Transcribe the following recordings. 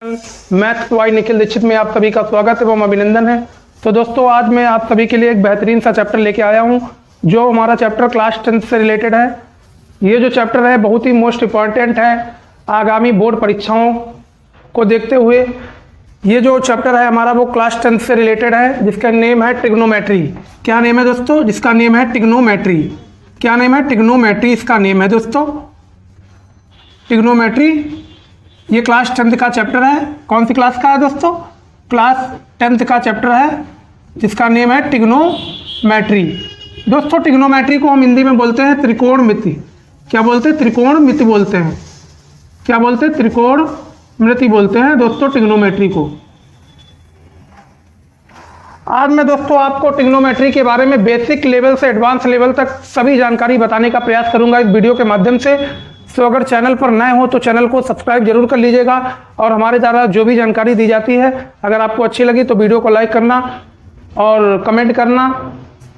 Maths Y Nikhil Dixit में आप सभी का स्वागत एवं अभिनंदन है। तो दोस्तों आज मैं आप सभी के लिए एक बेहतरीन सा चैप्टर लेके आया हूं जो हमारा चैप्टर क्लास 10th से रिलेटेड है। ये जो चैप्टर है बहुत ही मोस्ट इम्पॉर्टेंट है आगामी बोर्ड परीक्षाओं को देखते हुए। ये जो चैप्टर है हमारा वो क्लास 10th से रिलेटेड है जिसका नेम है ट्रिग्नोमेट्री। क्या नेम है दोस्तों? जिसका नेम है ट्रिग्नोमेट्री। क्या नेम है? ट्रिग्नोमेट्री इसका नेम है दोस्तों, ट्रिग्नोमेट्री। ये क्लास 10th का चैप्टर है। कौन सी क्लास का है दोस्तों? क्लास 10th का चैप्टर है जिसका नेम है ट्रिग्नोमेट्री। दोस्तों ट्रिग्नोमेट्री को हम हिंदी में बोलते हैं त्रिकोणमिति। क्या बोलते हैं? त्रिकोणमिति बोलते हैं। क्या बोलते हैं? त्रिकोणमिति बोलते हैं दोस्तों ट्रिग्नोमेट्री को। आज मैं दोस्तों आपको ट्रिग्नोमेट्री के बारे में बेसिक लेवल से एडवांस लेवल तक सभी जानकारी बताने का प्रयास करूंगा इस वीडियो के माध्यम से। तो अगर चैनल पर नए हो तो चैनल को सब्सक्राइब जरूर कर लीजिएगा और हमारे द्वारा जो भी जानकारी दी जाती है अगर आपको अच्छी लगी तो वीडियो को लाइक करना और कमेंट करना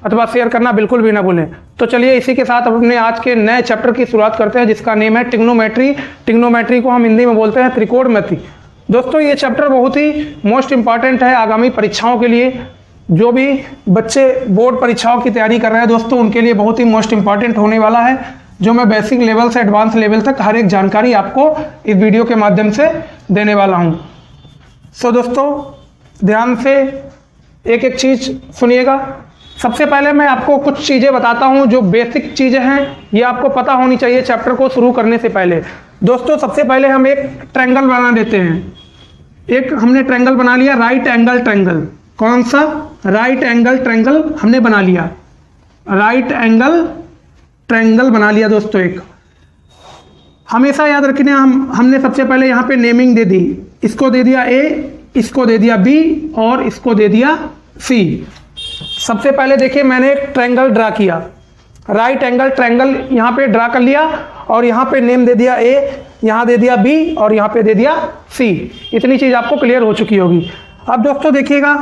अथवा शेयर करना बिल्कुल भी ना भूलें। तो चलिए इसी के साथ अपने आज के नए चैप्टर की शुरुआत करते हैं जिसका नेम है ट्रिग्नोमेट्री। ट्रिग्नोमेट्री को हम हिंदी में बोलते हैं त्रिकोणमिति। दोस्तों ये चैप्टर बहुत ही मोस्ट इंपॉर्टेंट है आगामी परीक्षाओं के लिए। जो भी बच्चे बोर्ड परीक्षाओं की तैयारी कर रहे हैं दोस्तों उनके लिए बहुत ही मोस्ट इंपॉर्टेंट होने वाला है, जो मैं बेसिक लेवल से एडवांस लेवल तक हर एक जानकारी आपको इस वीडियो के माध्यम से देने वाला हूं। सो दोस्तों ध्यान से एक एक चीज सुनिएगा। सबसे पहले मैं आपको कुछ चीजें बताता हूं जो बेसिक चीजें हैं, ये आपको पता होनी चाहिए चैप्टर को शुरू करने से पहले। दोस्तों सबसे पहले हम एक ट्रायंगल बना देते हैं। एक हमने ट्रायंगल बना लिया, राइट एंगल ट्रायंगल। कौन सा? राइट एंगल ट्रायंगल हमने बना लिया। राइट एंगल ट्रायंगल बना लिया दोस्तों एक। हमेशा याद रखना हमने सबसे पहले यहाँ पे नेमिंग दे दी। इसको दे दिया ए, इसको दे दिया बी और इसको दे दिया सी। सबसे पहले देखिए मैंने एक ट्रायंगल ड्रा किया, राइट एंगल ट्रायंगल यहाँ पे ड्रा कर लिया और यहाँ पे नेम दे दिया ए, यहाँ दे दिया बी और यहाँ पे दे दिया सी। इतनी चीज आपको क्लियर हो चुकी होगी। अब दोस्तों देखिएगा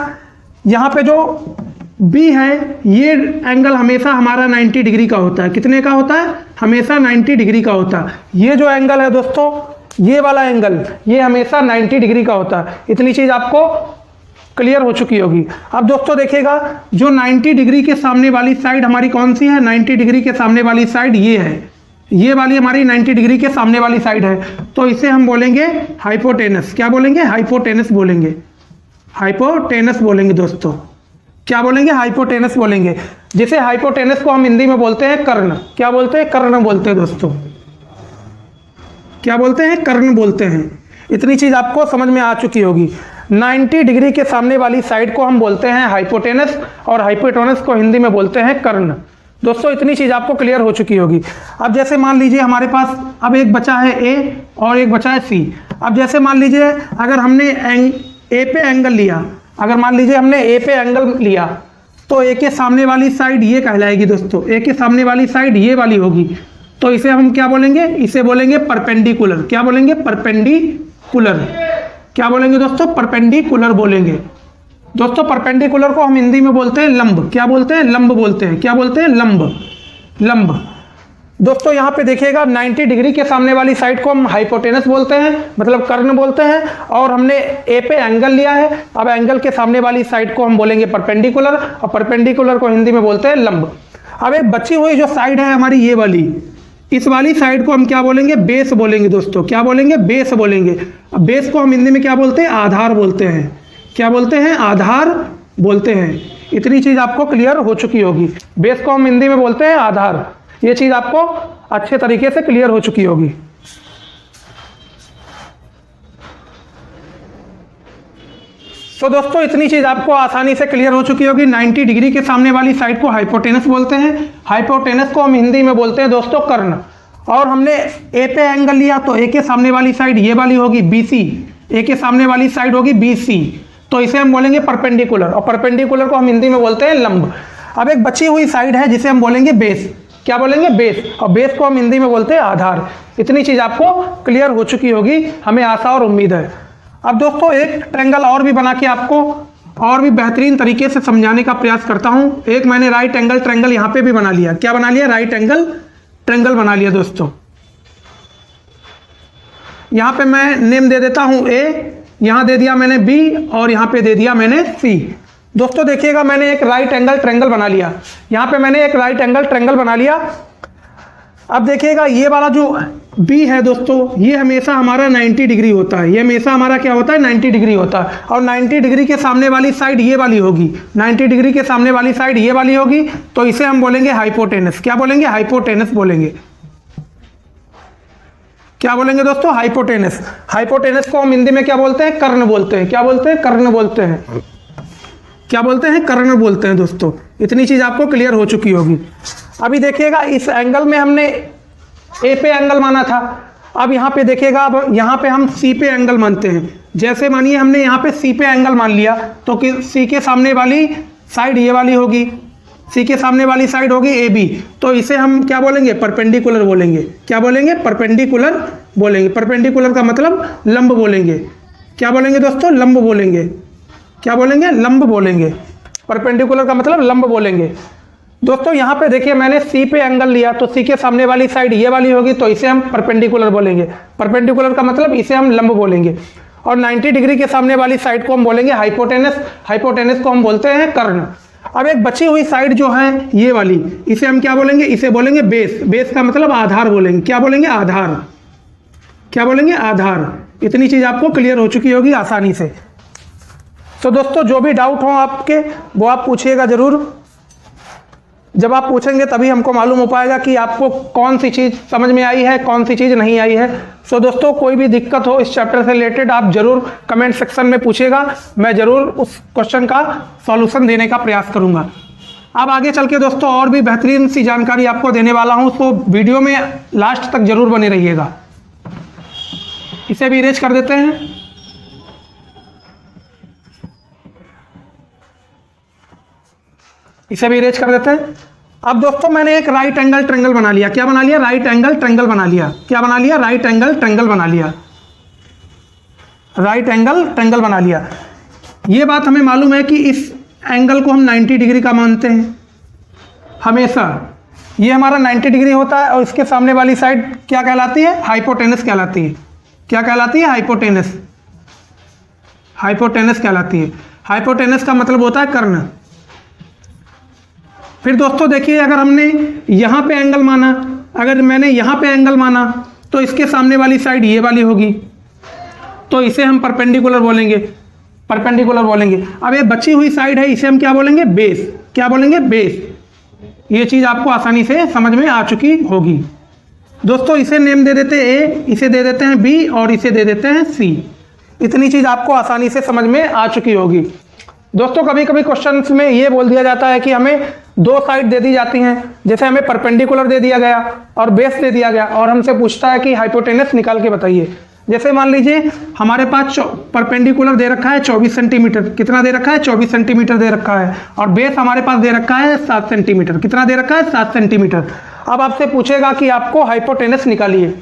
यहाँ पे जो बी है ये एंगल हमेशा हमारा 90 डिग्री का होता है। कितने का होता है? हमेशा 90 डिग्री का होता है। ये जो एंगल है दोस्तों, ये वाला एंगल ये हमेशा 90 डिग्री का होता है। इतनी चीज आपको क्लियर हो चुकी होगी। अब दोस्तों देखिएगा जो 90 डिग्री के सामने वाली साइड हमारी कौन सी है? 90 डिग्री के सामने वाली साइड ये है। ये वाली हमारी 90 डिग्री के सामने वाली साइड है, तो इसे हम बोलेंगे हाइपोटेनस। क्या बोलेंगे? हाइपोटेनस बोलेंगे। हाइपोटेनस बोलेंगे दोस्तों। क्या बोलेंगे? हाइपोटेनस बोलेंगे। जिसे हाइपोटेनस को हम हिंदी में बोलते हैं कर्ण। क्या बोलते हैं? कर्ण बोलते हैं दोस्तों। क्या बोलते हैं? कर्ण बोलते हैं। इतनी चीज आपको समझ में आ चुकी होगी। 90 डिग्री के सामने वाली साइड को हम बोलते हैं हाइपोटेनस और हाइपोटेनस को हिंदी में बोलते हैं कर्ण। दोस्तों इतनी चीज आपको क्लियर हो चुकी होगी। अब जैसे मान लीजिए हमारे पास अब एक बचा है ए और एक बचा है सी। अब जैसे मान लीजिए अगर हमने ए पे एंगल लिया, अगर मान लीजिए हमने ए पे एंगल लिया तो ए के सामने वाली साइड ये कहलाएगी दोस्तों। ए के सामने वाली साइड ये वाली होगी, तो इसे हम क्या बोलेंगे? इसे बोलेंगे परपेंडिकुलर। क्या बोलेंगे? परपेंडिकुलर। क्या बोलेंगे दोस्तों? परपेंडिकुलर बोलेंगे दोस्तों। परपेंडिकुलर को हम हिंदी में बोलते हैं लंब। क्या बोलते हैं? लंब बोलते हैं। क्या बोलते हैं? लंब। लंब। दोस्तों यहाँ पे देखिएगा 90 डिग्री के सामने वाली साइड को हम हाइपोटेनस बोलते हैं, मतलब कर्ण बोलते हैं, और हमने ए पे एंगल लिया है। अब एंगल के सामने वाली साइड को हम बोलेंगे परपेंडिकुलर और परपेंडिकुलर को हिंदी में बोलते हैं लंब। अब एक बची हुई जो साइड है हमारी ये वाली, इस वाली साइड को हम क्या बोलेंगे? बेस बोलेंगे दोस्तों। क्या बोलेंगे? बेस बोलेंगे। अब बेस को हम हिंदी में क्या बोलते हैं? आधार बोलते हैं। क्या बोलते हैं? आधार बोलते हैं। इतनी चीज आपको क्लियर हो चुकी होगी। बेस को हम हिंदी में बोलते हैं आधार। ये चीज आपको अच्छे तरीके से क्लियर हो चुकी होगी। तो दोस्तों इतनी चीज आपको आसानी से क्लियर हो चुकी होगी। 90 डिग्री के सामने वाली साइड को हाइपोटेनस बोलते हैं। हाइपोटेनस को हम हिंदी में बोलते हैं दोस्तों कर्ण। और हमने ए पे एंगल लिया तो ए के सामने वाली साइड ये वाली होगी बीसी। ए के सामने वाली साइड होगी बीसी, तो इसे हम बोलेंगे परपेंडिकुलर और परपेंडिकुलर को हम हिंदी में बोलते हैं लंब। अब एक बची हुई साइड है जिसे हम बोलेंगे बेस। क्या बोलेंगे? बेस। और बेस को हम हिंदी में बोलते हैं आधार। इतनी चीज आपको क्लियर हो चुकी होगी, हमें आशा और उम्मीद है। अब दोस्तों एक ट्रायंगल और भी बना के आपको और भी बेहतरीन तरीके से समझाने का प्रयास करता हूं। एक मैंने राइट एंगल ट्रायंगल यहाँ पे भी बना लिया। क्या बना लिया? राइट एंगल ट्रायंगल बना लिया दोस्तों। यहाँ पे मैं नेम दे देता हूँ ए, यहाँ दे दिया मैंने बी और यहाँ पे दे दिया मैंने सी। दोस्तों देखिएगा मैंने एक राइट एंगल ट्रायंगल बना लिया, यहाँ पे मैंने एक राइट एंगल ट्रायंगल बना लिया। अब देखिएगा ये वाला जो बी है दोस्तों, ये हमेशा हमारा 90 डिग्री होता है, ये हमेशा हमारा क्या होता है 90 डिग्री होता है। और 90 डिग्री के सामने वाली साइड ये वाली होगी, 90 डिग्री के सामने वाली साइड ये वाली होगी, तो इसे हम बोलेंगे हाइपोटेनस। क्या बोलेंगे? हाइपोटेनस बोलेंगे। क्या बोलेंगे दोस्तों? हाइपोटेनस। हाइपोटेनस को हम हिंदी में क्या बोलते हैं? कर्ण बोलते हैं। क्या बोलते हैं? कर्ण बोलते हैं। क्या बोलते हैं? कर्ण बोलते हैं। दोस्तों इतनी चीज आपको क्लियर हो चुकी होगी। अभी देखिएगा इस एंगल में हमने ए पे एंगल माना था, अब यहाँ पे देखिएगा, अब यहाँ पे हम सी पे एंगल मानते हैं। जैसे मानिए हमने यहाँ पे सी पे एंगल मान लिया, तो कि सी के सामने वाली साइड ये वाली होगी, सी के सामने वाली साइड होगी ए बी, तो इसे हम क्या बोलेंगे? परपेंडिकुलर बोलेंगे। क्या बोलेंगे? परपेंडिकुलर बोलेंगे। परपेंडिकुलर का मतलब लंब बोलेंगे। क्या बोलेंगे दोस्तों? लंब बोलेंगे। क्या बोलेंगे? लंब बोलेंगे। परपेंडिकुलर का मतलब लंब बोलेंगे। दोस्तों यहाँ पे देखिए मैंने सी पे एंगल लिया, तो सी के सामने वाली साइड ये वाली होगी, तो इसे हम परपेंडिकुलर बोलेंगे। परपेंडिकुलर का मतलब इसे हम लंब बोलेंगे। और 90 डिग्री के सामने वाली साइड को हम बोलेंगे हाइपोटेनस। हाइपोटेनस को हम बोलते हैं कर्ण। अब एक बची हुई साइड जो है ये वाली, इसे हम क्या बोलेंगे? इसे बोलेंगे बेस। बेस का मतलब आधार बोलेंगे। क्या बोलेंगे? आधार। क्या बोलेंगे? आधार। इतनी चीज आपको क्लियर हो चुकी होगी आसानी से। तो दोस्तों जो भी डाउट हो आपके वो आप पूछिएगा जरूर। जब आप पूछेंगे तभी हमको मालूम हो पाएगा कि आपको कौन सी चीज़ समझ में आई है, कौन सी चीज़ नहीं आई है। सो दोस्तों कोई भी दिक्कत हो इस चैप्टर से रिलेटेड आप जरूर कमेंट सेक्शन में पूछिएगा, मैं जरूर उस क्वेश्चन का सॉल्यूशन देने का प्रयास करूंगा। अब आगे चल के दोस्तों और भी बेहतरीन सी जानकारी आपको देने वाला हूं, तो वीडियो में लास्ट तक जरूर बने रहिएगा। इसे भी इरेज कर देते हैं। इसे भी इरेज कर देते हैं। अब दोस्तों मैंने एक राइट एंगल ट्रायंगल बना लिया। क्या बना लिया? राइट एंगल ट्रायंगल बना लिया। क्या बना लिया? राइट एंगल ट्रायंगल बना लिया। राइट एंगल ट्रायंगल बना लिया। ये बात हमें मालूम है कि इस एंगल को हम 90 डिग्री का मानते हैं हमेशा। ये हमारा 90 डिग्री होता है और इसके सामने वाली साइड क्या कहलाती है? हाइपोटेनस कहलाती है। क्या कहलाती है? हाइपोटेनस। हाइपोटेनस कहलाती है। हाइपोटेनस का मतलब होता है कर्ण। फिर दोस्तों देखिए अगर हमने यहाँ पे एंगल माना, अगर मैंने यहाँ पे एंगल माना, तो इसके सामने वाली साइड ये वाली होगी, तो इसे हम परपेंडिकुलर बोलेंगे। परपेंडिकुलर बोलेंगे। अब ये बची हुई साइड है, इसे हम क्या बोलेंगे? बेस। क्या बोलेंगे? बेस। ये चीज़ आपको आसानी से समझ में आ चुकी होगी। दोस्तों इसे नेम दे देते हैं ए, इसे दे देते हैं बी और इसे दे देते हैं सी। इतनी चीज़ आपको आसानी से समझ में आ चुकी होगी। दोस्तों कभी कभी क्वेश्चंस में ये बोल दिया जाता है कि हमें दो साइड दे दी जाती हैं, जैसे हमें परपेंडिकुलर दे दिया गया और बेस दे दिया गया, और हमसे पूछता है कि हाइपोटेनस निकाल के बताइए। जैसे मान लीजिए हमारे पास परपेंडिकुलर दे रखा है 24 सेंटीमीटर। कितना दे रखा है? 24 सेंटीमीटर दे रखा है। और बेस हमारे पास दे रखा है 7 सेंटीमीटर। कितना दे रखा है? 7 सेंटीमीटर। अब आपसे पूछेगा कि आपको हाइपोटेनस निकालिए।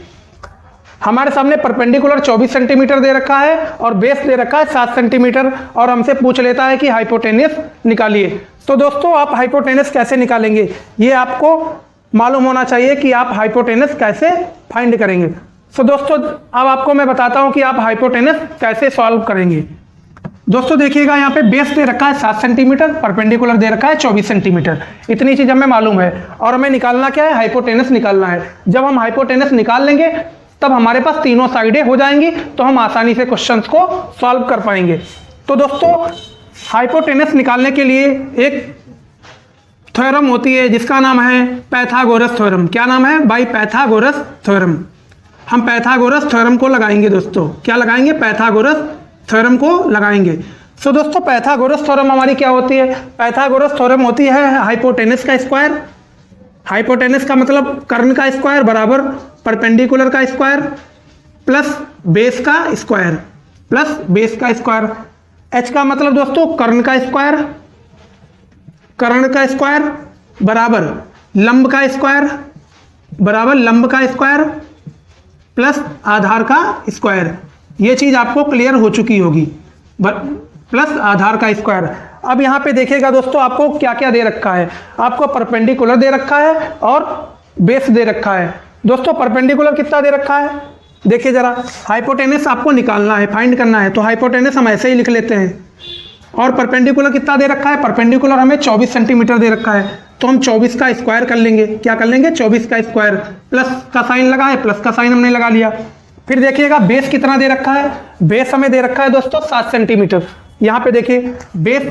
हमारे सामने परपेंडिकुलर 24 सेंटीमीटर दे रखा है और बेस दे रखा है 7 सेंटीमीटर, और हमसे पूछ लेता है कि हाइपोटेनस निकालिए। तो दोस्तों आप हाइपोटेनस कैसे निकालेंगे, ये आपको मालूम होना चाहिए कि आप हाइपोटेनस कैसे फाइंड करेंगे। तो दोस्तों अब आपको मैं बताता हूं कि आप हाइपोटेनस कैसे सॉल्व करेंगे। दोस्तों देखिएगा यहाँ पे बेस दे रखा है 7 सेंटीमीटर, परपेंडिकुलर दे रखा है 24 सेंटीमीटर। इतनी चीज हमें मालूम है और हमें निकालना क्या है? हाइपोटेनस निकालना है। जब हम हाइपोटेनस निकाल लेंगे तब हमारे पास तीनों साइडें हो जाएंगी, तो हम आसानी से क्वेश्चंस को सॉल्व कर पाएंगे। तो दोस्तों हाइपोटेनस निकालने के लिए एक थ्योरम होती है जिसका नाम है पाइथागोरस थ्योरम। क्या नाम है भाई? Pythagoras theorem. हम पाइथागोरस थ्योरम को लगाएंगे दोस्तों। क्या लगाएंगे? पाइथागोरस थ्योरम को लगाएंगे। सो दोस्तों पाइथागोरस थ्योरम हमारी क्या होती है? पाइथागोरस थ्योरम होती है हाइपोटेनस का स्क्वायर। हाइपोटेनस का मतलब कर्ण का स्क्वायर बराबर परपेंडिकुलर का स्क्वायर प्लस बेस का स्क्वायर, प्लस बेस का स्क्वायर। एच का मतलब दोस्तों कर्ण का स्क्वायर, कर्ण का स्क्वायर बराबर लंब का स्क्वायर, बराबर लंब का स्क्वायर प्लस आधार का स्क्वायर। ये चीज आपको क्लियर हो चुकी होगी। प्लस आधार का स्क्वायर। अब यहाँ पे देखिएगा दोस्तों आपको क्या क्या दे रखा है। आपको परपेंडिकुलर दे रखा है और बेस दे रखा है। दोस्तों परपेंडिकुलर कितना दे रखा है? देखिए जरा, हाइपोटेनस आपको निकालना है, फाइंड करना है, तो हाइपोटेनस हम ऐसे ही लिख लेते हैं। और परपेंडिकुलर कितना दे रखा है? परपेंडिकुलर हमें 24 सेंटीमीटर दे रखा है, तो हम 24 का स्क्वायर कर लेंगे। क्या कर लेंगे? 24 का स्क्वायर। प्लस का साइन लगा है, प्लस का साइन हमने लगा लिया। फिर देखिएगा बेस कितना दे रखा है? बेस हमें दे रखा है दोस्तों 7 सेंटीमीटर। यहाँ पे देखिए बेस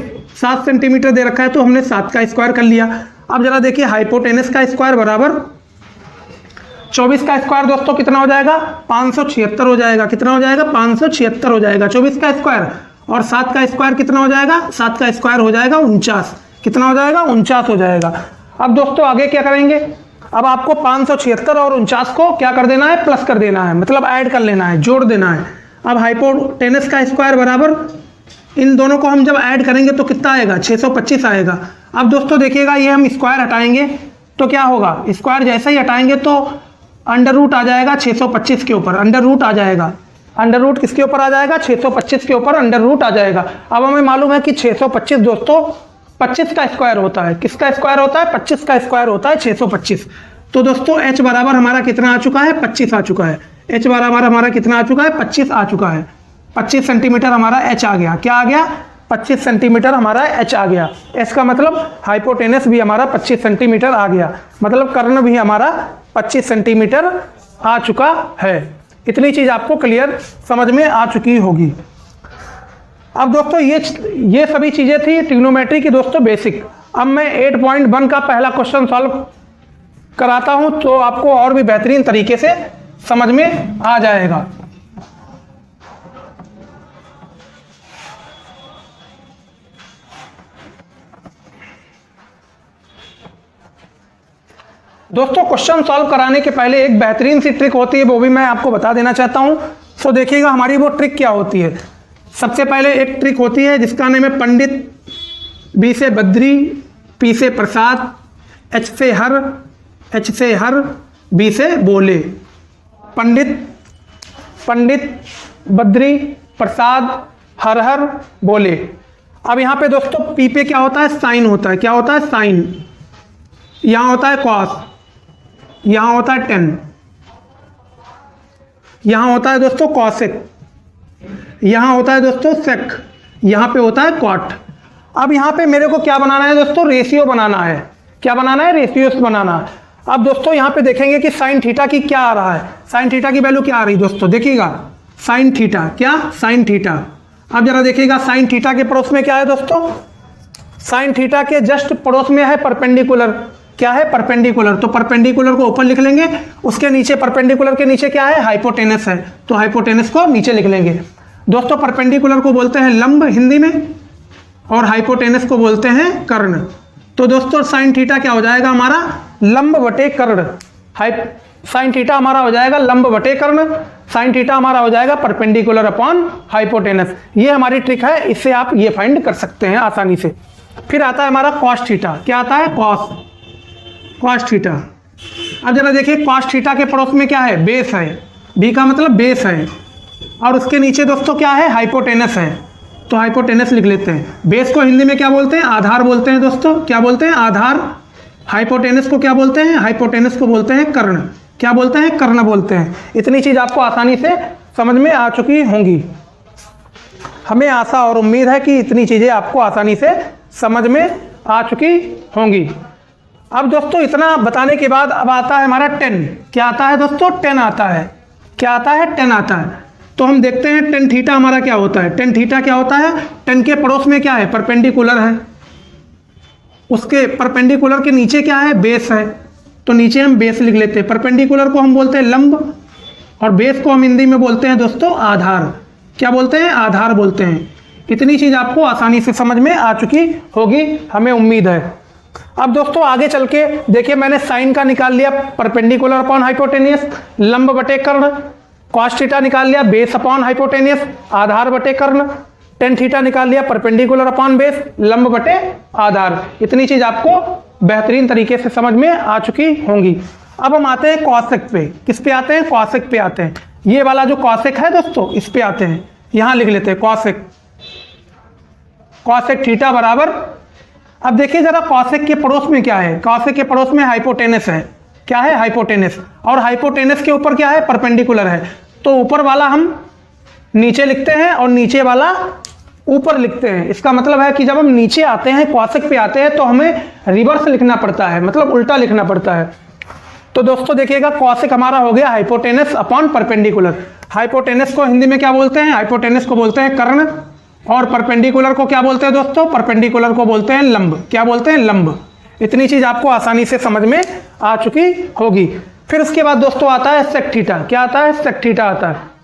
7 सेंटीमीटर दे रखा है, तो हमने 7 का स्क्वायर कर लिया। अब जरा देखिए हाइपोटेनस का स्क्वायर बराबर 24 का स्क्वायर दोस्तों कितना हो जाएगा? 576 हो जाएगा। कितना हो जाएगा? 576 हो जाएगा 24 का स्क्वायर। और 7 का स्क्वायर कितना हो जाएगा? 7 का स्क्वायर हो जाएगा 49। कितना हो जाएगा? 49 हो जाएगा। अब दोस्तों आगे क्या करेंगे? अब आपको 576 और 49 को क्या कर देना है? प्लस कर देना है, मतलब ऐड कर लेना है, जोड़ देना है। अब हाइपोटेनस का स्क्वायर बराबर इन दोनों को हम जब ऐड करेंगे तो कितना आएगा? 625 आएगा। अब दोस्तों देखिएगा ये हम स्क्वायर हटाएंगे तो क्या होगा? स्क्वायर जैसे ही हटाएंगे तो अंडर रूट आ जाएगा 625 के ऊपर, अंडर रूट आ जाएगा। अंडर रूट किसके ऊपर आ जाएगा? 625 के ऊपर अंडर रूट आ जाएगा। अब हमें मालूम है कि 625 दोस्तों 25 का स्क्वायर होता है। किसका स्क्वायर होता है? 25 का स्क्वायर होता है 625। तो दोस्तों h बराबर हमारा कितना आ चुका है? 25 आ चुका है। h बराबर हमारा कितना आ चुका है? 25 आ चुका है। 25 सेंटीमीटर हमारा h आ गया। क्या आ गया? 25 सेंटीमीटर हमारा h आ गया। h का मतलब हाइपोटेनस भी हमारा 25 सेंटीमीटर आ गया, मतलब कर्ण भी हमारा 25 सेंटीमीटर आ चुका है। इतनी चीज आपको क्लियर समझ में आ चुकी होगी। अब दोस्तों ये सभी चीजें थी ट्रिग्नोमेट्री की दोस्तों बेसिक। अब मैं 8.1 का पहला क्वेश्चन सॉल्व कराता हूं तो आपको और भी बेहतरीन तरीके से समझ में आ जाएगा। दोस्तों क्वेश्चन सॉल्व कराने के पहले एक बेहतरीन सी ट्रिक होती है, वो भी मैं आपको बता देना चाहता हूं। सो देखिएगा हमारी वो ट्रिक क्या होती है। सबसे पहले एक ट्रिक होती है जिसका नाम है पंडित, बी से बद्री, पी से प्रसाद, एच से हर, बी से बोले। पंडित बद्री प्रसाद हर बोले। अब यहाँ पे दोस्तों पी पे क्या होता है? साइन होता है। क्या होता है? साइन। यहाँ होता है कॉस, यहाँ होता है टेन, यहाँ होता है दोस्तों कॉसेक, यहाँ होता है दोस्तों सेक, यहाँ पे होता है कॉट। अब यहाँ पे मेरे को क्या बनाना है दोस्तों? रेशियो बनाना है। क्या बनाना है? रेशियो बनाना है। अब दोस्तों यहाँ पे देखेंगे कि साइन थीटा की क्या आ रहा है। साइन थीटा की वैल्यू क्या आ रही है दोस्तों? देखिएगा साइन थीटा, क्या? Sine theta. अब जरा देखिएगा साइन थीटा के पड़ोस में क्या है दोस्तों? साइन थीटा के जस्ट पड़ोस में है परपेंडिकुलर। क्या है? परपेंडिकुलर। तो परपेंडिकुलर को ऊपर लिख लेंगे, उसके नीचे परपेंडिकुलर के नीचे क्या है? हाइपोटेनस है, तो हाइपोटेनस को नीचे लिख लेंगे। दोस्तों परपेंडिकुलर को बोलते हैं लंब हिंदी में, और हाइपोटेनस को बोलते हैं कर्ण। तो दोस्तों साइन थीटा क्या हो जाएगा हमारा? लंब बटे कर्ण। साइन थीटा हमारा हो जाएगा लंब बटे कर्ण। साइन थीटा हमारा हो जाएगा परपेंडिकुलर अपॉन हाइपोटेनस। ये हमारी ट्रिक है, इससे आप ये फाइंड कर सकते हैं आसानी से। फिर आता है हमारा कॉस थीटा। क्या आता है? Cos theta. अब जरा देखिए कॉस थीटा के पड़ोस में क्या है? बेस है। बी का मतलब बेस है, और उसके नीचे दोस्तों क्या है? हाइपोटेनस है, तो हाइपोटेनस लिख लेते हैं। बेस को हिंदी में क्या बोलते हैं? आधार बोलते हैं दोस्तों। क्या बोलते हैं? आधार। हाइपोटेनस को क्या बोलते हैं? हाइपोटेनस को बोलते हैं कर्ण। क्या बोलते हैं? कर्ण बोलते हैं। इतनी चीज आपको आसानी से समझ में आ चुकी होंगी। हमें आशा और उम्मीद है कि इतनी चीजें आपको आसानी से समझ में आ चुकी होंगी। अब दोस्तों इतना बताने के बाद अब आता है हमारा 10। क्या आता है दोस्तों? 10 आता है। क्या आता है? 10 आता है। तो हम देखते हैं टेन थीटा हमारा क्या होता है। टेन थीटा क्या होता है? टेन के पड़ोस में क्या है? परपेंडिकुलर है, उसके परपेंडिकुलर के नीचे क्या है? बेस है, तो नीचे हम बेस लिख लेते हैं। परपेंडिकुलर को हम बोलते हैं लंब, और बेस को हम हिंदी में बोलते हैं दोस्तों आधार। क्या बोलते हैं? आधार बोलते हैं। इतनी चीज आपको आसानी से समझ में आ चुकी होगी, हमें उम्मीद है। अब दोस्तों आगे चल के देखिए, मैंने साइन का निकाल लिया परपेंडिकुलर अपॉन हाइपोटेनियस, लंब बटे कर्ण। कॉस थीटा निकाल लिया बेस अपॉन हाइपोटेनियस, आधार बटे कर्ण। टेन थीटा निकाल लिया परपेंडिकुलर अपॉन बेस, लंब बटे आधार। इतनी चीज आपको बेहतरीन तरीके से समझ में आ चुकी होंगी। अब हम आते हैं कॉसेक पे। किस पे आते हैं? कॉसेक पे आते हैं। ये वाला जो कॉसेक है दोस्तों, इस पे आते हैं। यहां लिख लेते हैं कॉसेक। कॉसेक थीटा बराबर, अब देखिए जरा कॉसेक के पड़ोस में क्या है? कॉसेक के पड़ोस में हाइपोटेनस है। क्या है? हाइपोटेनस। और हाइपोटेनस के ऊपर क्या है? परपेंडिकुलर है। तो ऊपर वाला हम नीचे लिखते हैं और नीचे वाला ऊपर लिखते हैं। इसका मतलब है कि जब हम नीचे आते हैं, कॉसेक पे आते हैं, तो हमें रिवर्स लिखना पड़ता है, मतलब उल्टा लिखना पड़ता है। तो दोस्तों देखिएगा, कॉसेक हमारा हो गया हाइपोटेनस अपॉन परपेंडिकुलर। हाइपोटेनस को हिंदी में क्या बोलते हैं? हाइपोटेनस को बोलते हैं कर्ण, और परपेंडिकुलर को क्या बोलते हैं दोस्तों? परपेंडिकुलर को बोलते हैं लंब। क्या बोलते हैं? लंब। इतनी चीज आपको आसानी से समझ में आ चुकी होगी। फिर उसके बाद दोस्तों आता है सेक थीटा। क्या आता है? सेक थीटा आता है।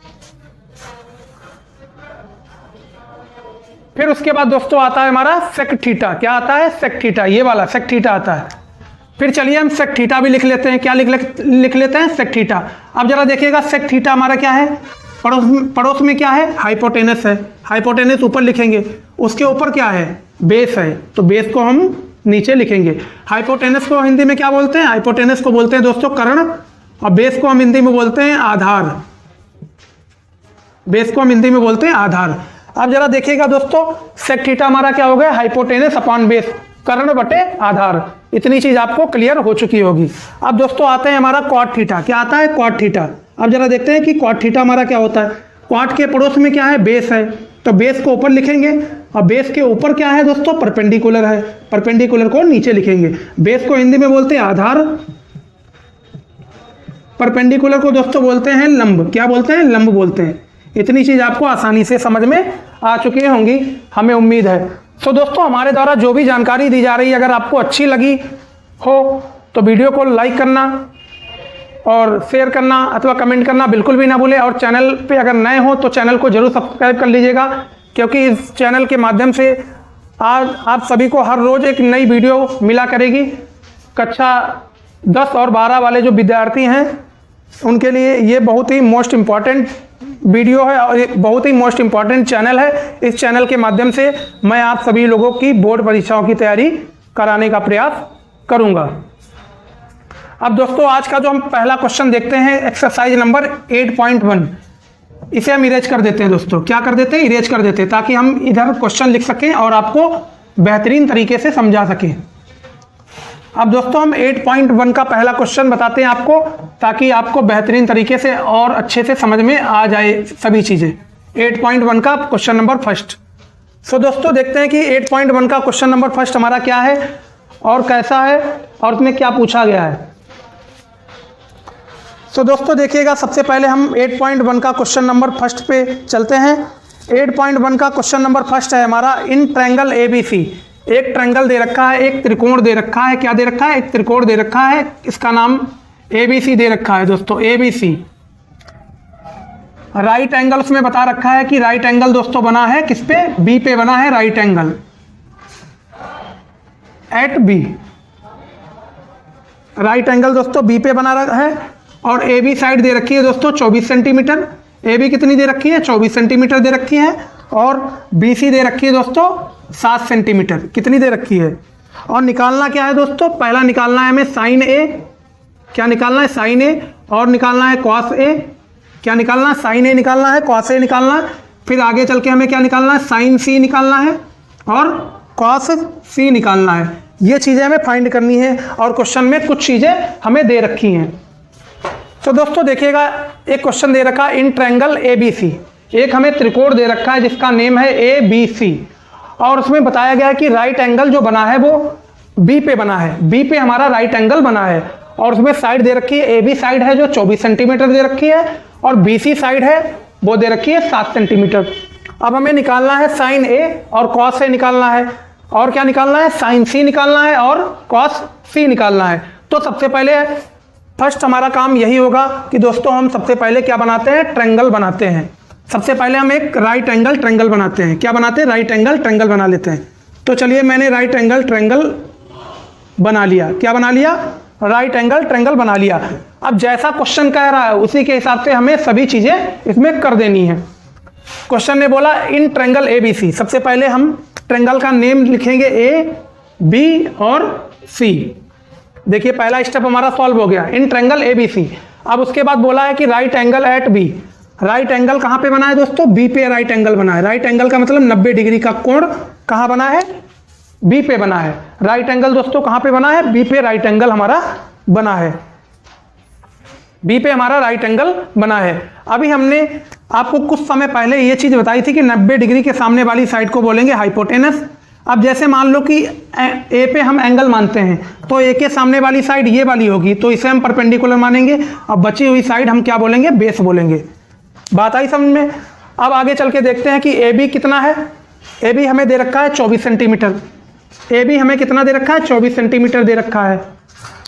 फिर उसके बाद दोस्तों आता है हमारा सेक थीटा। क्या आता है? सेक थीटा, ये वाला सेक थीटा आता है। फिर चलिए हम सेक थीटा भी लिख लेते हैं। क्या लिख लेते हैं? Sec theta. अब जरा देखिएगा, सेक थीटा हमारा क्या है? पड़ोस में क्या है? हाइपोटेनस है। हाइपोटेनस ऊपर लिखेंगे, उसके ऊपर क्या है? बेस है, तो बेस को हम नीचे लिखेंगे। हाइपोटेनस को हिंदी में क्या बोलते हैं? हाइपोटेनस को बोलते हैं दोस्तों कर्ण, और बेस को हम हिंदी में बोलते हैं आधार। बेस को हम हिंदी में बोलते हैं आधार। अब जरा देखिएगा दोस्तों, सेक थीटा हमारा क्या हो गया? हाइपोटेनस अपॉन बेस, कर्ण बटे आधार। इतनी चीज आपको क्लियर हो चुकी होगी। अब दोस्तों आते हैं हमारा कॉट थीटा। क्या आता है? Cot theta. अब जरा देखते हैं कि कॉट थीटा हमारा क्या होता है। कॉट के पड़ोस में क्या है? बेस है, तो बेस को ऊपर लिखेंगे, और बेस के ऊपर क्या है दोस्तों? परपेंडिकुलर है, परपेंडिकुलर को नीचे लिखेंगे। बेस को हिंदी में बोलते हैं आधार, परपेंडिकुलर को दोस्तों बोलते हैं लंब। क्या बोलते हैं? लंब बोलते हैं। इतनी चीज आपको आसानी से समझ में आ चुकी होंगी, हमें उम्मीद है। तो दोस्तों हमारे द्वारा जो भी जानकारी दी जा रही है, अगर आपको अच्छी लगी हो तो वीडियो को लाइक करना और शेयर करना अथवा कमेंट करना बिल्कुल भी ना भूलें। और चैनल पे अगर नए हो तो चैनल को जरूर सब्सक्राइब कर लीजिएगा, क्योंकि इस चैनल के माध्यम से आज आप सभी को हर रोज़ एक नई वीडियो मिला करेगी। कक्षा 10 और 12 वाले जो विद्यार्थी हैं उनके लिए ये बहुत ही मोस्ट इम्पॉर्टेंट वीडियो है और बहुत ही मोस्ट इम्पॉर्टेंट चैनल है। इस चैनल के माध्यम से मैं आप सभी लोगों की बोर्ड परीक्षाओं की तैयारी कराने का प्रयास करूंगा। अब दोस्तों आज का जो हम पहला क्वेश्चन देखते हैं, एक्सरसाइज नंबर 8.1, इसे हम इरेज कर देते हैं दोस्तों। क्या कर देते हैं? इरेज कर देते हैं, ताकि हम इधर क्वेश्चन लिख सकें और आपको बेहतरीन तरीके से समझा सकें। अब दोस्तों हम 8.1 का पहला क्वेश्चन बताते हैं आपको, ताकि आपको बेहतरीन तरीके से और अच्छे से समझ में आ जाए सभी चीजें। 8.1 का क्वेश्चन नंबर फर्स्ट। सो दोस्तों देखते हैं कि 8.1 का क्वेश्चन नंबर फर्स्ट हमारा क्या है और कैसा है और उसमें क्या पूछा गया है। सो दोस्तों देखिएगा, सबसे पहले हम 8.1 का क्वेश्चन नंबर फर्स्ट पे चलते हैं। 8.1 का क्वेश्चन नंबर फर्स्ट है हमारा, इन ट्रायंगल ABC। एक ट्रायंगल दे रखा है, एक त्रिकोण दे रखा है। क्या दे रखा है? एक त्रिकोण दे रखा है, इसका नाम ABC दे रखा है दोस्तों, ABC। राइट एंगल उसमें बता रखा है कि राइट एंगल दोस्तों बना है किस पे? B पे बना है right angle, at B। Right angle दोस्तों B पे बना रहा है, और AB साइड दे रखी है दोस्तों 24 सेंटीमीटर। AB कितनी दे रखी है? 24 सेंटीमीटर दे रखी है। और BC दे रखी है दोस्तों 7 सेंटीमीटर। कितनी दे रखी है? और निकालना क्या है दोस्तों? पहला निकालना है हमें साइन A। क्या निकालना है? Sine A। और निकालना है कॉस A। क्या निकालना है? साइन A निकालना है, कॉस A निकालना है। फिर आगे चल के हमें क्या निकालना है? साइन C निकालना है और कॉस C निकालना है। ये चीज़ें हमें फाइंड करनी है, और क्वेश्चन में कुछ चीज़ें हमें दे रखी हैं। तो दोस्तों देखिएगा, एक क्वेश्चन दे रखा है इन ट्रायंगल ABC। एक हमें त्रिकोण दे रखा है जिसका नेम है ABC, और उसमें बताया गया है कि राइट एंगल जो बना है वो B पे बना है। B पे हमारा राइट एंगल बना है, और उसमें साइड दे रखी है, AB साइड है जो 24 सेंटीमीटर दे रखी है, और BC साइड है वो दे रखी है 7 सेंटीमीटर। अब हमें निकालना है साइन A और कॉस A निकालना है, और क्या निकालना है? साइन C निकालना है और कॉस C निकालना है। तो सबसे पहले फर्स्ट हमारा काम यही होगा कि दोस्तों हम सबसे पहले क्या बनाते हैं? ट्रायंगल बनाते हैं। सबसे पहले हम एक राइट एंगल ट्रायंगल बनाते हैं। क्या बनाते हैं? राइट एंगल ट्रायंगल बना लेते हैं। तो चलिए, मैंने राइट एंगल ट्रायंगल बना लिया। क्या बना लिया? राइट एंगल ट्रायंगल बना लिया। अब जैसा क्वेश्चन कह रहा है उसी के हिसाब से हमें सभी चीजें इसमें कर देनी है। क्वेश्चन ने बोला इन ट्रायंगल ABC। सबसे पहले हम ट्रायंगल का नेम लिखेंगे A, B और C। देखिए पहला स्टेप हमारा सॉल्व हो गया, इन ट्रायंगल ABC। अब उसके बाद बोला है कि right angle at B। Right angle कहाँ पे बना है दोस्तों? B पे राइट एंगल बना है। राइट एंगल का मतलब 90 डिग्री का कोण कहाँ बना है? B पे बना है। राइट एंगल दोस्तों कहाँ पे बना है? B पे राइट एंगल हमारा बना है। बी पे हमारा राइट एंगल बना है। अभी हमने आपको कुछ समय पहले ये चीज़ बताई थी कि 90 डिग्री के सामने वाली साइड को बोलेंगे हाइपोटेनस। अब जैसे मान लो कि ए पे हम एंगल मानते हैं, तो ए के सामने वाली साइड ये वाली होगी, तो इसे हम परपेंडिकुलर मानेंगे। अब बची हुई साइड हम क्या बोलेंगे, बेस बोलेंगे। बात आई समझ में। अब आगे चल के देखते हैं कि ए बी कितना है। ए बी हमें दे रखा है 24 सेंटीमीटर। ए बी हमें कितना दे रखा है, 24 सेंटीमीटर दे रखा है।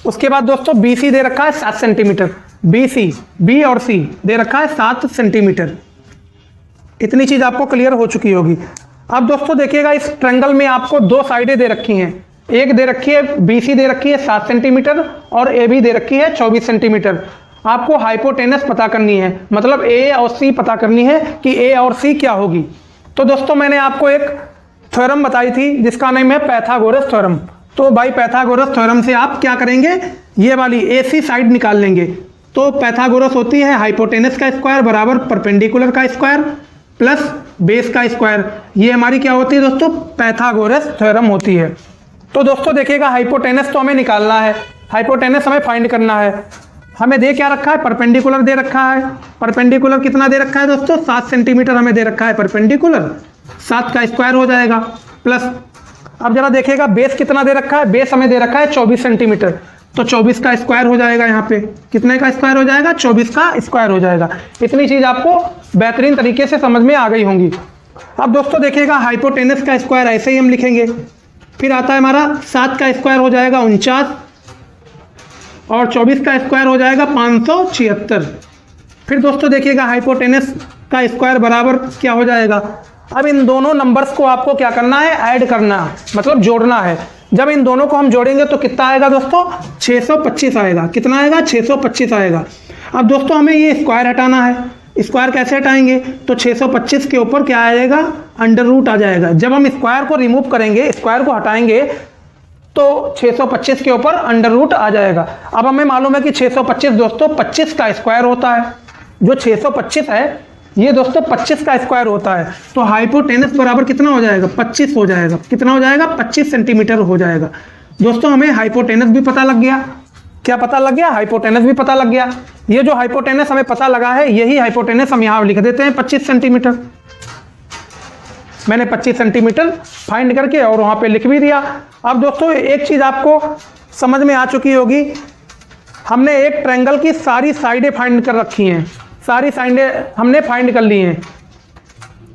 उसके बाद दोस्तों बी सी दे रखा है 7 सेंटीमीटर। बी सी, बी और सी दे रखा है 7 सेंटीमीटर। इतनी चीज़ आपको क्लियर हो चुकी होगी। अब दोस्तों देखिएगा, इस ट्रायंगल में आपको दो साइडें दे रखी हैं। एक दे रखी है बी सी दे रखी है 7 सेंटीमीटर और ए बी दे रखी है 24 सेंटीमीटर। आपको हाइपोटेनस पता करनी है, मतलब ए और सी पता करनी है कि ए और सी क्या होगी। तो दोस्तों मैंने आपको एक थ्योरम बताई थी जिसका नाम है पाइथागोरस थ्योरम। तो भाई पाइथागोरस थ्योरम से आप क्या करेंगे, ये वाली ए सी साइड निकाल लेंगे। तो पाइथागोरस होती है हाइपोटेनस का स्क्वायर बराबर परपेंडिकुलर का स्क्वायर प्लस बेस का स्क्वायर। ये हमारी क्या होती है दोस्तों, पाइथागोरस थ्योरम होती है। तो दोस्तों देखिएगा, हाइपोटेनस तो हमें निकालना है, हाइपोटेनस हमें फाइंड करना है। हमें दे क्या रखा है, परपेंडिकुलर दे रखा है। परपेंडिकुलर कितना दे रखा है दोस्तों, 7 सेंटीमीटर हमें दे रखा है परपेंडिकुलर। 7 का स्क्वायर हो जाएगा प्लस, अब जरा देखिएगा बेस कितना दे रखा है, बेस हमें दे रखा है 24 सेंटीमीटर। तो 24 का स्क्वायर हो जाएगा, यहाँ पे कितने का स्क्वायर हो जाएगा, 24 का स्क्वायर हो जाएगा। इतनी चीज़ आपको बेहतरीन तरीके से समझ में आ गई होंगी। अब दोस्तों देखिएगा, हाइपोटेनस का स्क्वायर ऐसे ही हम लिखेंगे। फिर आता है हमारा 7 का स्क्वायर हो जाएगा 49 और 24 का स्क्वायर हो जाएगा 576। फिर दोस्तों देखिएगा, हाइपोटेनस का स्क्वायर बराबर क्या हो जाएगा। अब इन दोनों नंबर्स को आपको क्या करना है, ऐड करना, मतलब जोड़ना है। जब इन दोनों को हम जोड़ेंगे तो कितना आएगा दोस्तों, 625 आएगा। कितना आएगा, 625 आएगा। अब दोस्तों हमें ये स्क्वायर हटाना है। स्क्वायर कैसे हटाएंगे, तो 625 के ऊपर क्या आएगा, अंडर रूट आ जाएगा। जब हम स्क्वायर को रिमूव करेंगे, स्क्वायर को हटाएंगे, तो 625 के ऊपर अंडर रूट आ जाएगा। अब हमें मालूम है कि 625 दोस्तों 25 का स्क्वायर होता है। जो 625 है ये दोस्तों 25 का स्क्वायर होता है। तो हाइपोटेनस बराबर कितना हो जाएगा, 25 हो जाएगा। कितना हो जाएगा, 25 सेंटीमीटर हो जाएगा। दोस्तों हमें हाइपोटेनस भी पता लग गया। क्या पता लग गया, हाइपोटेनस भी पता लग गया। ये जो हाइपोटेनस हमें पता लगा है, यही हाइपोटेनस हम यहाँ लिख देते हैं 25 सेंटीमीटर। मैंने 25 सेंटीमीटर फाइंड करके और वहाँ पे लिख भी दिया। अब दोस्तों एक चीज़ आपको समझ में आ चुकी होगी, हमने एक ट्रायंगल की सारी साइडें फाइंड कर रखी हैं। सारी साइडें हमने फाइंड कर ली हैं।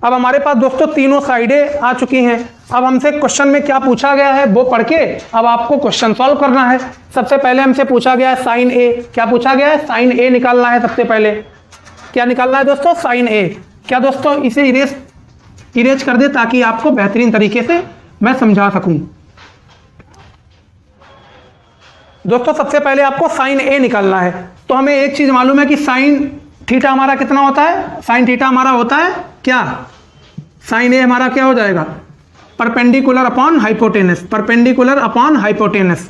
अब हमारे पास दोस्तों तीनों साइडें आ चुकी हैं। अब हमसे क्वेश्चन में क्या पूछा गया है वो पढ़ के अब आपको क्वेश्चन सॉल्व करना है। सबसे पहले हमसे पूछा गया है साइन ए। क्या पूछा गया है, साइन ए निकालना है। सबसे पहले क्या निकालना है दोस्तों, साइन ए। क्या दोस्तों, इसे इरेज कर दे ताकि आपको बेहतरीन तरीके से मैं समझा सकूं। दोस्तों सबसे पहले आपको साइन ए निकालना है। तो हमें एक चीज मालूम है कि साइन थीटा हमारा कितना होता है, साइन थीटा हमारा होता है क्या, साइन ए हमारा क्या हो जाएगा, perpendicular upon hypotenuse. Perpendicular upon hypotenuse,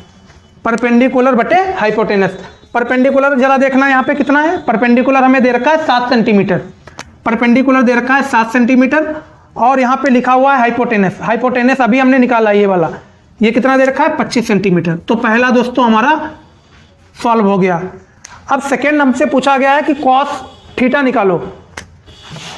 perpendicular बटे हाइपोटेनस। परपेंडिकुलर जरा देखना यहाँ पे कितना है, परपेंडिकुलर हमें दे रखा है 7 सेंटीमीटर। परपेंडिकुलर दे रखा है 7 सेंटीमीटर और यहाँ पे लिखा हुआ है हाइपोटेनस। हाइपोटेनस अभी हमने निकाला ये वाला, ये कितना दे रखा है 25 सेंटीमीटर। तो पहला दोस्तों हमारा सॉल्व हो गया। अब सेकेंड हमसे पूछा गया है कि कॉस थीटा निकालो।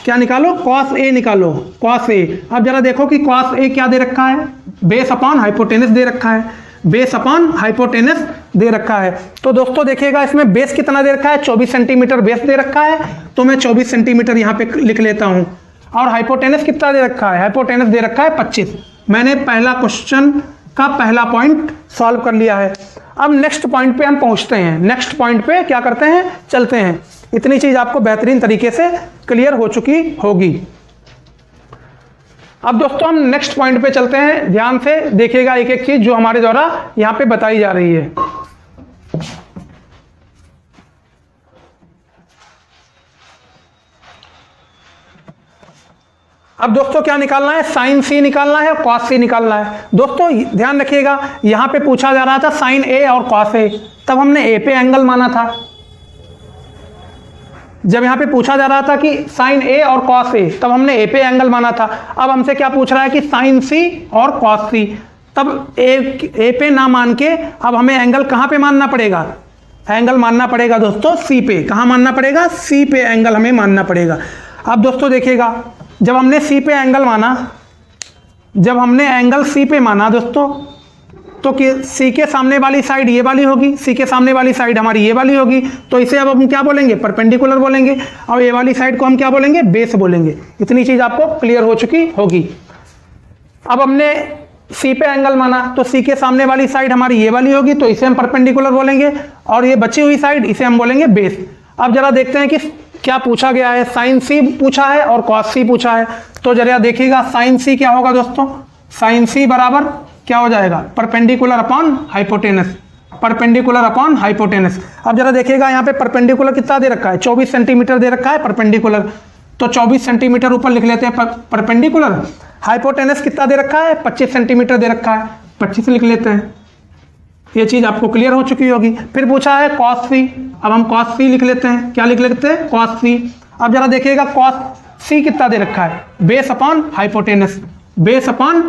क्या निकालो, कॉस ए निकालो, कॉस ए। अब जरा देखो कि कॉस ए क्या दे रखा है, बेस अपॉन हाइपोटेनस दे रखा है। बेस अपॉन हाइपोटेनस दे रखा है। तो दोस्तों देखिएगा, इसमें बेस कितना दे रखा है, 24 सेंटीमीटर बेस दे रखा है। तो मैं 24 सेंटीमीटर यहाँ पे लिख लेता हूँ। और हाइपोटेनस कितना दे रखा है, हाइपोटेनस दे रखा है 25। मैंने पहला क्वेश्चन का पहला पॉइंट सॉल्व कर लिया है। अब नेक्स्ट पॉइंट पे हम पहुंचते हैं। नेक्स्ट पॉइंट पे क्या करते हैं, चलते हैं। इतनी चीज आपको बेहतरीन तरीके से क्लियर हो चुकी होगी। अब दोस्तों हम नेक्स्ट पॉइंट पे चलते हैं। ध्यान से देखिएगा एक एक चीज जो हमारे द्वारा यहाँ पे बताई जा रही है। अब दोस्तों क्या निकालना है, साइन सी निकालना है और कॉस सी निकालना है। दोस्तों ध्यान रखिएगा, यहाँ पे पूछा जा रहा था साइन ए और कॉस ए, तब हमने ए पे एंगल माना था। जब यहाँ पे पूछा जा रहा था कि साइन ए और कॉस ए, तब हमने ए पे एंगल माना था। अब हमसे क्या पूछ रहा है कि साइन सी और कॉस सी, तब ए पे ना मान के अब हमें एंगल कहाँ पे मानना पड़ेगा, एंगल मानना पड़ेगा दोस्तों सी पे। कहाँ मानना पड़ेगा? सी पे एंगल हमें मानना पड़ेगा। अब दोस्तों देखिएगा, जब हमने सी पे एंगल माना, जब हमने एंगल सी पे माना दोस्तों, तो सी के सामने वाली साइड ये वाली होगी, सी के सामने वाली साइड हमारी ये वाली होगी, तो इसे अब हम क्या बोलेंगे? परपेंडिकुलर बोलेंगे। और ये वाली साइड को हम क्या बोलेंगे? बेस बोलेंगे। इतनी चीज आपको क्लियर हो चुकी होगी। अब हमने सी पे एंगल माना, तो सी के सामने वाली साइड हमारी ये वाली होगी, तो इसे हम परपेंडिकुलर बोलेंगे, और ये बची हुई साइड इसे हम बोलेंगे बेस। अब जरा देखते हैं कि क्या पूछा गया है। साइन सी पूछा है और कॉस सी पूछा है, तो जरा देखिएगा साइन सी क्या होगा दोस्तों? साइन सी बराबर क्या हो जाएगा? Perpendicular upon hypotenuse, perpendicular upon hypotenuse. अब जरा देखिएगा यहाँ पे परपेंडिकुलर कितना दे रखा है? 24 सेंटीमीटर दे रखा है परपेंडिकुलर, तो 24 सेंटीमीटर ऊपर लिख लेते हैं परपेंडिकुलर। हाइपोटेनस कितना दे रखा है? 25 सेंटीमीटर दे रखा है, 25 लिख लेते हैं। ये चीज आपको क्लियर हो चुकी होगी। फिर पूछा है कॉस सी, अब हम कॉस सी लिख लेते हैं। क्या लिख लेते हैं? कॉस सी। अब जरा देखिएगा कॉस सी कितना दे रखा है? Base upon hypotenuse, base upon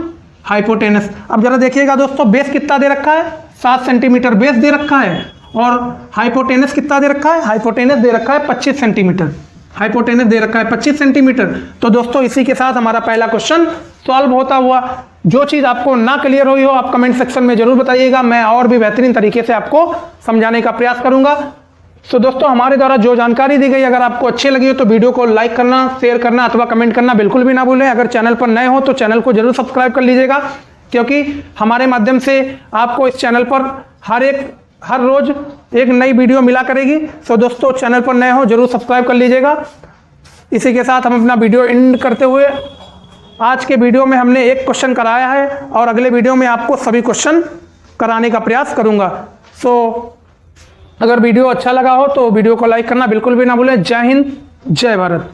hypotenuse. अब जरा देखिएगा दोस्तों, बेस कितना दे रखा है? 7 सेंटीमीटर बेस दे रखा है, और हाइपोटेनस कितना दे रखा है? हाइपोटेनस दे रखा है 25 सेंटीमीटर, हाइपोटेनस दे रखा है 25 सेंटीमीटर। तो दोस्तों इसी के साथ हमारा पहला क्वेश्चन सॉल्व होता हुआ। जो चीज़ आपको ना क्लियर हुई हो आप कमेंट सेक्शन में जरूर बताइएगा, मैं और भी बेहतरीन तरीके से आपको समझाने का प्रयास करूंगा। तो दोस्तों हमारे द्वारा जो जानकारी दी गई अगर आपको अच्छी लगी हो तो वीडियो को लाइक करना, शेयर करना अथवा कमेंट करना बिल्कुल भी ना भूलें। अगर चैनल पर नए हो तो चैनल को जरूर सब्सक्राइब कर लीजिएगा, क्योंकि हमारे माध्यम से आपको इस चैनल पर हर रोज एक नई वीडियो मिला करेगी। तो दोस्तों चैनल पर नए हो जरूर सब्सक्राइब कर लीजिएगा। इसी के साथ हम अपना वीडियो एंड करते हुए, आज के वीडियो में हमने एक क्वेश्चन कराया है और अगले वीडियो में आपको सभी क्वेश्चन कराने का प्रयास करूंगा। अगर वीडियो अच्छा लगा हो तो वीडियो को लाइक करना बिल्कुल भी ना भूलें। जय हिंद, जय भारत।